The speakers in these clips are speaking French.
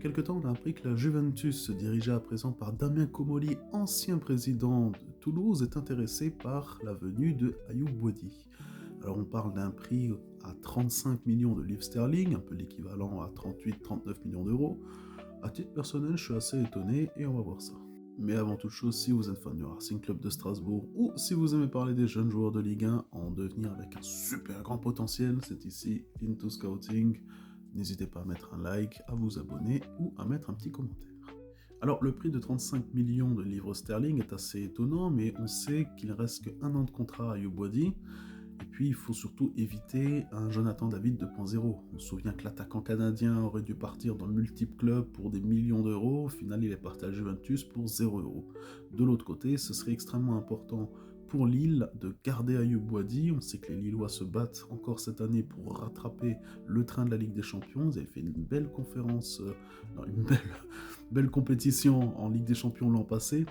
quelque temps, on a appris que la Juventus, dirigée à présent par Damien Comolli, ancien président de Toulouse, est intéressé par la venue de Ayoub Boadi. Alors on parle d'un prix à 35 millions de livres sterling, un peu l'équivalent à 38-39 millions d'euros. À titre personnel, je suis assez étonné et on va voir ça. Mais avant toute chose, si vous êtes fan du Racing Club de Strasbourg ou si vous aimez parler des jeunes joueurs de Ligue 1 en devenir avec un super grand potentiel, c'est ici Into Scouting. N'hésitez pas à mettre un like, à vous abonner ou à mettre un petit commentaire. Alors le prix de 35 millions de livres sterling est assez étonnant, mais on sait qu'il reste qu'un an de contrat à Ayoub Boadi. Et puis il faut surtout éviter un Jonathan David 2.0. On se souvient que l'attaquant canadien aurait dû partir dans multiples clubs pour des millions d'euros. Au final, il est parti à Juventus pour 0 euros. De l'autre côté, ce serait extrêmement important pour Lille de garder Ayoub Boadi. On sait que les Lillois se battent encore cette année pour rattraper le train de la Ligue des Champions. Ils avaient fait une belle conférence, belle compétition en Ligue des Champions l'an passé.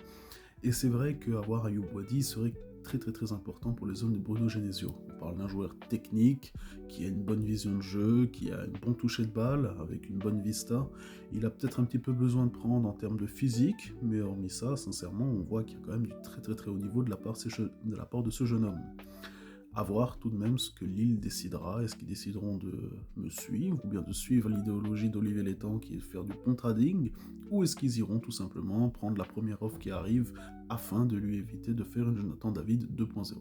Et c'est vrai qu'avoir Ayoub Boadi serait très important pour les zones de Bruno Genesio. On parle d'un joueur technique, qui a une bonne vision de jeu, qui a un bon toucher de balle, avec une bonne vista. Il a peut-être un petit peu besoin de prendre en termes de physique, mais hormis ça, sincèrement, on voit qu'il y a quand même du très haut niveau de la part de ce jeune homme. À voir tout de même ce que Lille décidera. Est-ce qu'ils décideront de me suivre, ou bien de suivre l'idéologie d'Olivier Létang qui est de faire du contrading, ou est-ce qu'ils iront tout simplement prendre la première offre qui arrive afin de lui éviter de faire une Jonathan David 2.0.